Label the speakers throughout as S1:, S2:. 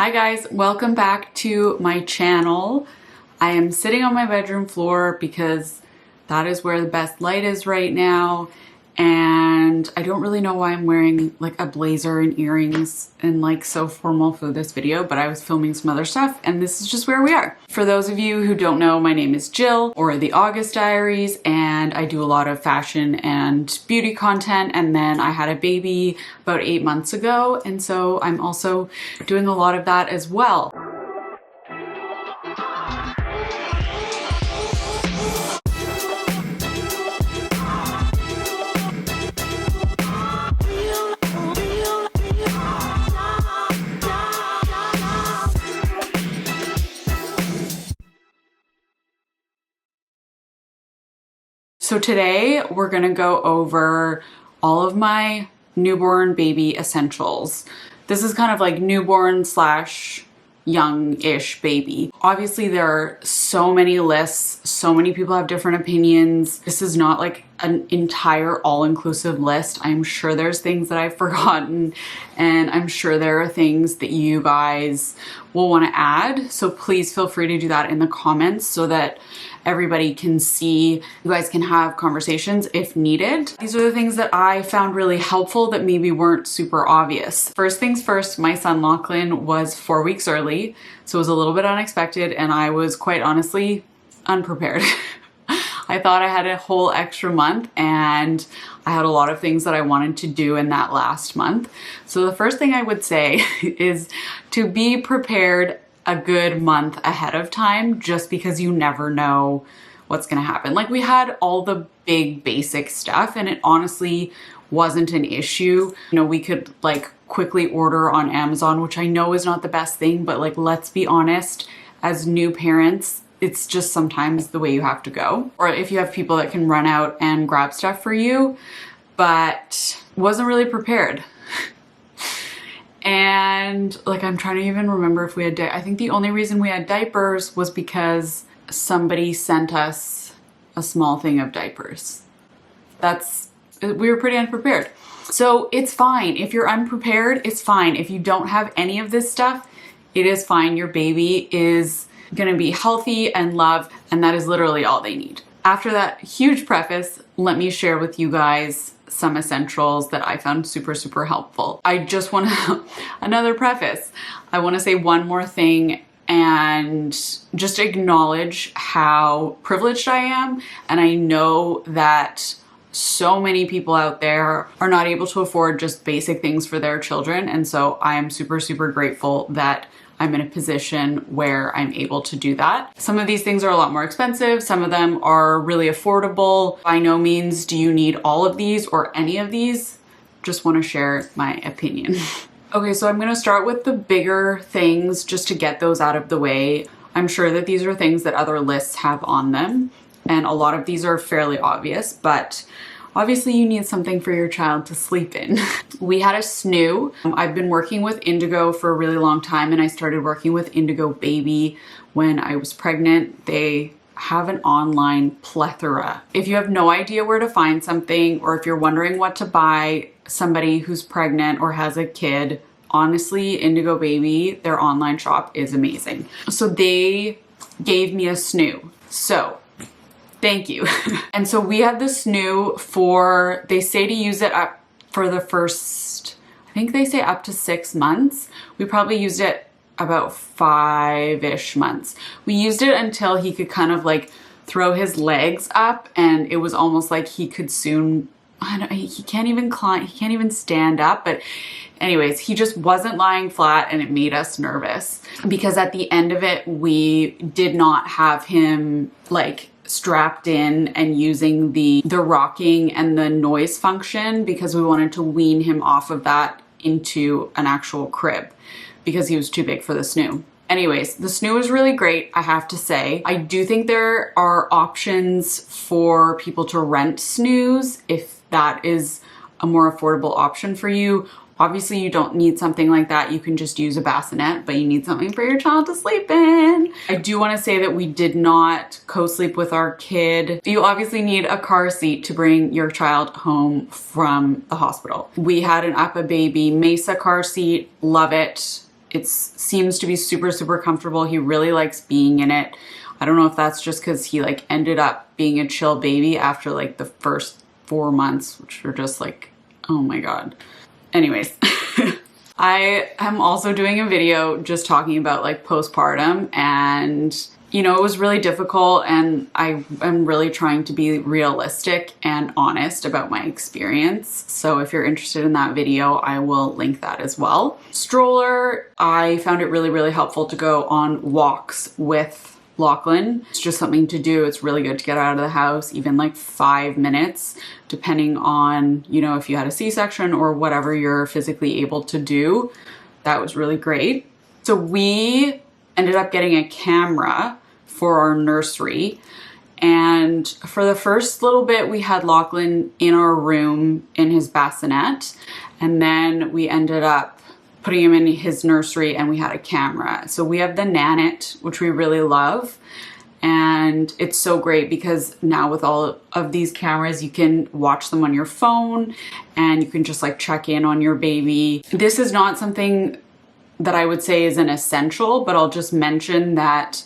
S1: Hi guys, welcome back to my channel. I am sitting on my bedroom floor because that is where the best light is right now, and I don't really know why I'm wearing like a blazer and earrings and like so formal for this video, but I was filming some other stuff and this is just where we are. For those of you who don't know, my name is Jill, or the August Diaries, and I do a lot of fashion and beauty content, and then I had a baby about 8 months ago, and so I'm also doing a lot of that as well. So today we're gonna go over all of my newborn baby essentials. This is kind of like newborn slash young-ish baby. Obviously there are so many lists, so many people have different opinions. This is not like an entire all-inclusive list. I'm sure there's things that I've forgotten, and I'm sure there are things that you guys will want to add. So please feel free to do that in the comments so that everybody can see. You guys can have conversations if needed. These are the things that I found really helpful that maybe weren't super obvious. First things first, my son Lachlan was 4 weeks early, so it was a little bit unexpected, and I was quite honestly unprepared. I thought I had a whole extra month, and I had a lot of things that I wanted to do in that last month. So the first thing I would say is to be prepared a good month ahead of time, just because you never know what's gonna happen. Like, we had all the big basic stuff and it honestly wasn't an issue. You know, we could like quickly order on Amazon, which I know is not the best thing, but like, let's be honest, as new parents, it's just sometimes the way you have to go. Or if you have people that can run out and grab stuff for you, but wasn't really prepared. And like, I'm trying to even remember if we had, I think the only reason we had diapers was because somebody sent us a small thing of diapers. We were pretty unprepared. So it's fine. If you're unprepared, it's fine. If you don't have any of this stuff, it is fine. Your baby is gonna be healthy and loved, and that is literally all they need. After that huge preface, let me share with you guys some essentials that I found super, super helpful. I just want to, another preface, I want to say one more thing and just acknowledge how privileged I am. And I know that so many people out there are not able to afford just basic things for their children. And so I am super, super grateful that I'm in a position where I'm able to do that. Some of these things are a lot more expensive. Some of them are really affordable. By no means do you need all of these or any of these. Just want to share my opinion. Okay, so I'm going to start with the bigger things just to get those out of the way. I'm sure that these are things that other lists have on them, and a lot of these are fairly obvious, but obviously you need something for your child to sleep in. We had a snoo. I've been working with Indigo for a really long time, and I started working with Indigo Baby when I was pregnant. They have an online plethora. If you have no idea where to find something, or if you're wondering what to buy somebody who's pregnant or has a kid, honestly, Indigo Baby, their online shop is amazing. So they gave me a snoo. So thank you. And so we had the snoo for, they say to use it up for the first, I think they say up to 6 months. We probably used it about 5-ish months. We used it until he could kind of like throw his legs up, and it was almost like he could soon, he can't even climb, he can't even stand up. But anyways, he just wasn't lying flat, and it made us nervous because at the end of it, we did not have him like strapped in and using the rocking and the noise function, because we wanted to wean him off of that into an actual crib because he was too big for the snoo. Anyways, the snoo is really great, I have to say. I do think there are options for people to rent snoos if that is a more affordable option for you. Obviously, you don't need something like that. You can just use a bassinet, but you need something for your child to sleep in. I do want to say that we did not co-sleep with our kid. You obviously need a car seat to bring your child home from the hospital. We had an UPPAbaby Mesa car seat. Love it. It seems to be super, super comfortable. He really likes being in it. I don't know if that's just because he like ended up being a chill baby after like the first 4 months, which were just like, oh my God. Anyways, I am also doing a video just talking about like postpartum, and you know, it was really difficult, and I am really trying to be realistic and honest about my experience. So if you're interested in that video, I will link that as well. Stroller, I found it really, really helpful to go on walks with Lachlan. It's just something to do. It's really good to get out of the house, even like 5 minutes, depending on, you know, if you had a C-section or whatever you're physically able to do. That was really great. So we ended up getting a camera for our nursery. And for the first little bit, we had Lachlan in our room in his bassinet. And then we ended up putting him in his nursery and we had a camera. So we have the Nanit, which we really love. And it's so great because now with all of these cameras, you can watch them on your phone and you can just like check in on your baby. This is not something that I would say is an essential, but I'll just mention that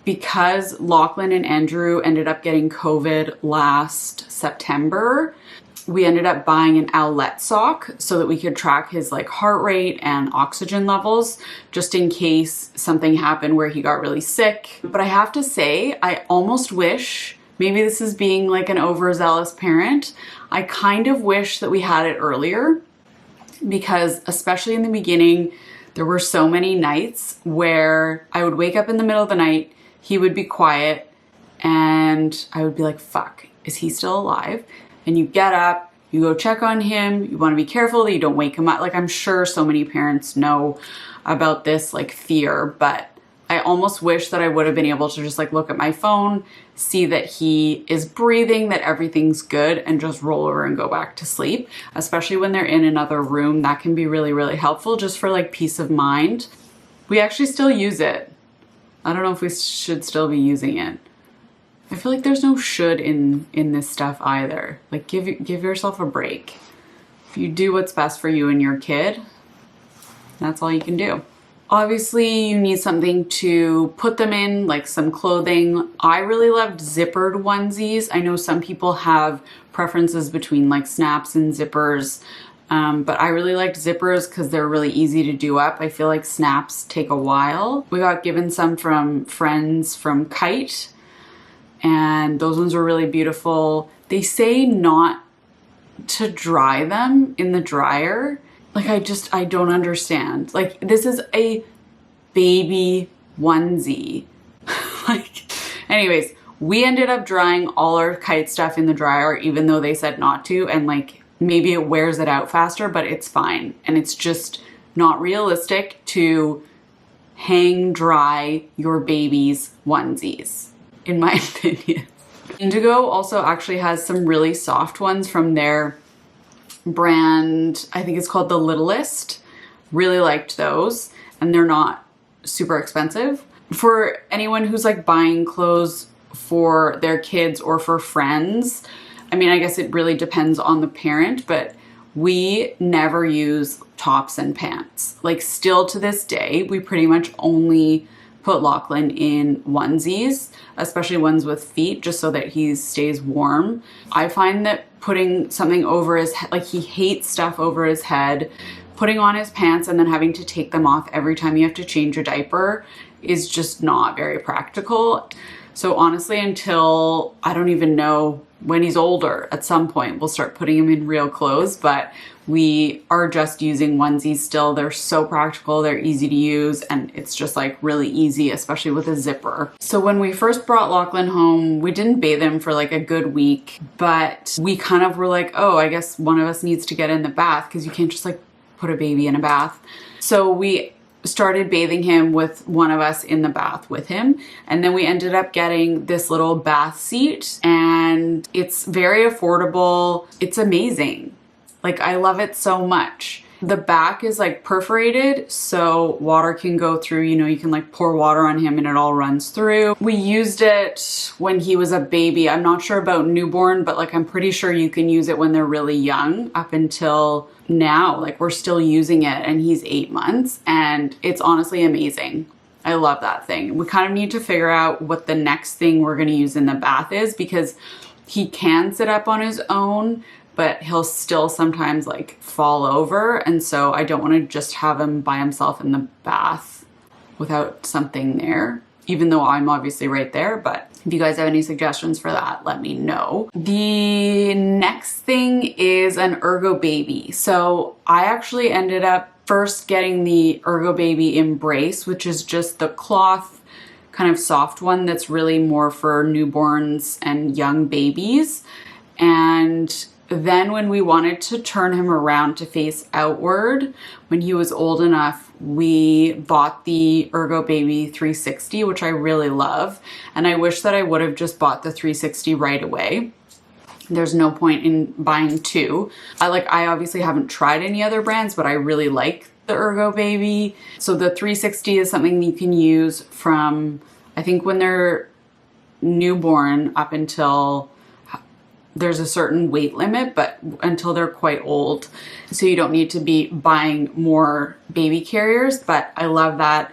S1: because Lachlan and Andrew ended up getting COVID last September, we ended up buying an owlet sock so that we could track his like heart rate and oxygen levels just in case something happened where he got really sick. But I have to say, I almost wish, maybe this is being like an overzealous parent, I kind of wish that we had it earlier, because especially in the beginning, there were so many nights where I would wake up in the middle of the night, he would be quiet, and I would be like, fuck, is he still alive? And you get up, you go check on him, you want to be careful that you don't wake him up. Like, I'm sure so many parents know about this like fear, but I almost wish that I would have been able to just like look at my phone, see that he is breathing, that everything's good, and just roll over and go back to sleep. Especially when they're in another room, that can be really, really helpful just for like peace of mind. We actually still use it. I don't know if we should still be using it. I feel like there's no should in this stuff either. Like give yourself a break. If you do what's best for you and your kid, that's all you can do. Obviously, you need something to put them in, like some clothing. I really loved zippered onesies. I know some people have preferences between like snaps and zippers, but I really liked zippers because they're really easy to do up. I feel like snaps take a while. We got given some from friends from Kite, and those ones were really beautiful. They say not to dry them in the dryer. Like, I don't understand. Like, this is a baby onesie. Like, anyways, we ended up drying all our Kite stuff in the dryer, even though they said not to. And like, maybe it wears it out faster, but it's fine. And it's just not realistic to hang dry your baby's onesies, in my opinion. Indigo also actually has some really soft ones from their brand. I think it's called The Littlest. Really liked those, and they're not super expensive. For anyone who's like buying clothes for their kids or for friends, I mean, I guess it really depends on the parent, but we never use tops and pants. Like, still to this day, we pretty much only put Lachlan in onesies, especially ones with feet, just so that he stays warm. I find that putting something over his head, like he hates stuff over his head, putting on his pants and then having to take them off every time you have to change a diaper is just not very practical. So honestly, until, I don't even know, when he's older, at some point, we'll start putting him in real clothes, but we are just using onesies still. They're so practical, they're easy to use, and it's just like really easy, especially with a zipper. So when we first brought Lachlan home, we didn't bathe him for like a good week, but we kind of were like, oh, I guess one of us needs to get in the bath, because you can't just like put a baby in a bath. So we started bathing him with one of us in the bath with him. And then we ended up getting this little bath seat, and it's very affordable. It's amazing. Like, I love it so much. The back is like perforated, so water can go through, you know, you can like pour water on him and it all runs through. We used it when he was a baby. I'm not sure about newborn, but like I'm pretty sure you can use it when they're really young, up until now. Like, we're still using it and he's 8 months and it's honestly amazing. I love that thing. We kind of need to figure out what the next thing we're going to use in the bath is, because he can sit up on his own, but he'll still sometimes like fall over. And so I don't want to just have him by himself in the bath without something there, even though I'm obviously right there. But if you guys have any suggestions for that, let me know. The next thing is an Ergobaby. So I actually ended up first getting the Ergobaby Embrace, which is just the cloth kind of soft one that's really more for newborns and young babies. And then when we wanted to turn him around to face outward, when he was old enough, we bought the Ergobaby 360, which I really love. And I wish that I would have just bought the 360 right away. There's no point in buying two. I obviously haven't tried any other brands, but I really like the Ergobaby. So the 360 is something you can use from, I think, when they're newborn up until there's a certain weight limit, but until they're quite old. So you don't need to be buying more baby carriers, but I love that.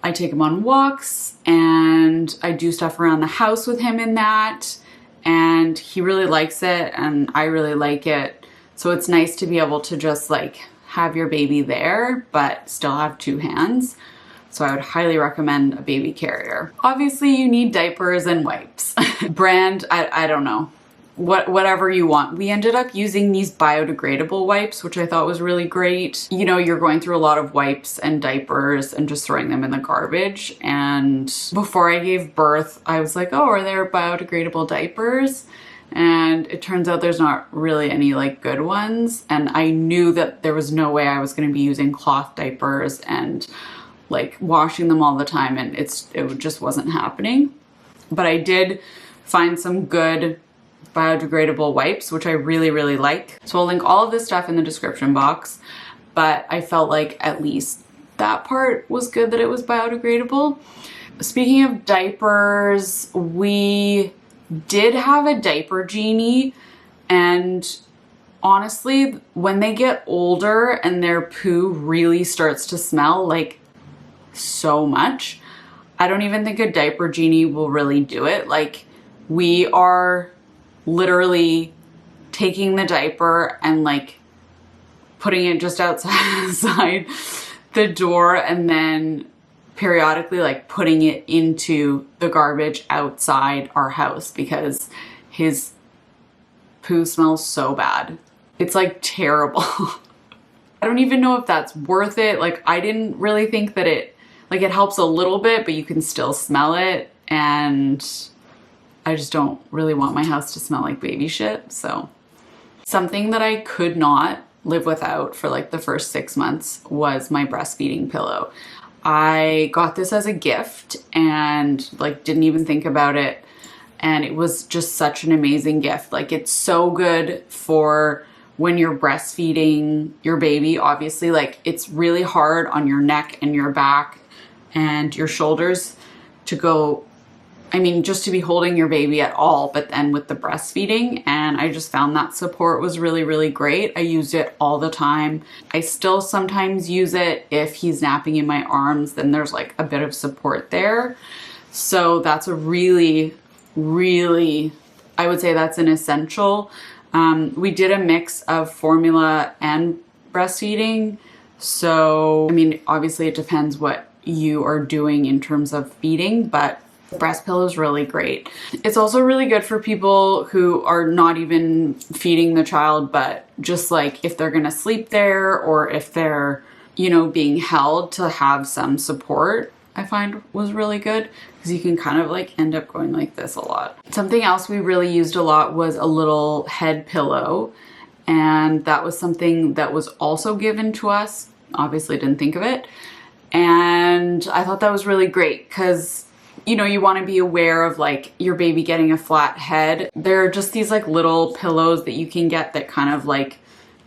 S1: I take him on walks and I do stuff around the house with him in that. And he really likes it and I really like it. So it's nice to be able to just like have your baby there, but still have two hands. So I would highly recommend a baby carrier. Obviously you need diapers and wipes. Brand, I don't know. Whatever you want. We ended up using these biodegradable wipes, which I thought was really great. You know, you're going through a lot of wipes and diapers and just throwing them in the garbage. And before I gave birth, I was like, oh, are there biodegradable diapers? And it turns out there's not really any like good ones. And I knew that there was no way I was going to be using cloth diapers and like washing them all the time. And it just wasn't happening. But I did find some good biodegradable wipes, which I really, really like. So I'll link all of this stuff in the description box, but I felt like at least that part was good that it was biodegradable. Speaking of diapers, we did have a Diaper Genie, and honestly, when they get older and their poo really starts to smell like so much, I don't even think a Diaper Genie will really do it. Like, we are literally taking the diaper and like putting it just outside the door and then periodically like putting it into the garbage outside our house because his poo smells so bad. It's like terrible. I don't even know if that's worth it. Like, I didn't really think that it helps a little bit, but you can still smell it, and I just don't really want my house to smell like baby shit. So something that I could not live without for like the first 6 months was my breastfeeding pillow. I got this as a gift and like didn't even think about it. And it was just such an amazing gift. Like, it's so good for when you're breastfeeding your baby. Obviously, like, it's really hard on your neck and your back and your shoulders to go, I mean, just to be holding your baby at all, but then with the breastfeeding. And I just found that support was really, really great. I used it all the time. I still sometimes use it if he's napping in my arms, then there's like a bit of support there. So that's a really, really, I would say that's an essential. We did a mix of formula and breastfeeding. So, I mean, obviously it depends what you are doing in terms of feeding, but breast pillow is really great. It's also really good for people who are not even feeding the child, but just like if they're gonna sleep there or if they're, you know, being held, to have some support, I find was really good because you can kind of like end up going like this a lot. Something else we really used a lot was a little head pillow, and that was something that was also given to us. Obviously didn't think of it. And I thought that was really great because, you know, you want to be aware of like your baby getting a flat head. There are just these like little pillows that you can get that kind of like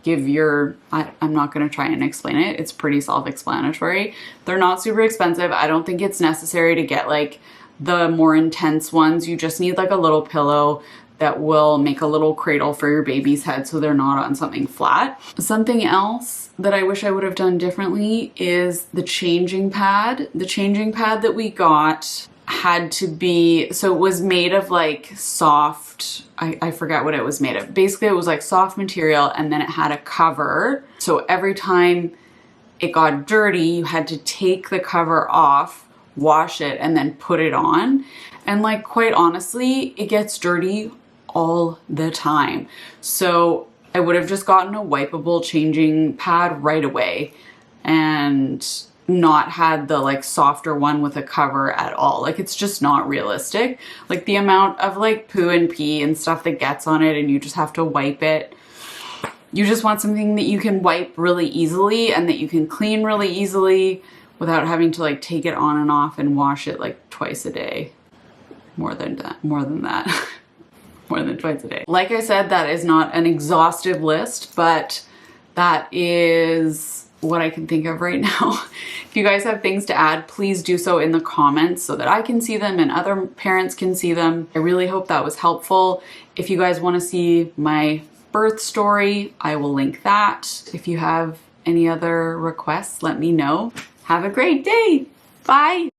S1: give your, I'm not going to try and explain it. It's pretty self-explanatory. They're not super expensive. I don't think it's necessary to get like the more intense ones. You just need like a little pillow that will make a little cradle for your baby's head so they're not on something flat. Something else that I wish I would have done differently is the changing pad. The changing pad that we got had to be, so it was made of like soft, I forget what it was made of. Basically it was like soft material, and then it had a cover. So every time it got dirty, you had to take the cover off, wash it, and then put it on. And like, quite honestly, it gets dirty all the time. So I would have just gotten a wipeable changing pad right away and not had the like softer one with a cover at all. Like, it's just not realistic. Like, the amount of like poo and pee and stuff that gets on it and you just have to wipe it. You just want something that you can wipe really easily and that you can clean really easily without having to like take it on and off and wash it like twice a day. More than that. More than twice a day. Like I said, that is not an exhaustive list, but that is what I can think of right now. If you guys have things to add, please do so in the comments so that I can see them and other parents can see them. I really hope that was helpful. If you guys want to see my birth story, I will link that. If you have any other requests, let me know. Have a great day. Bye.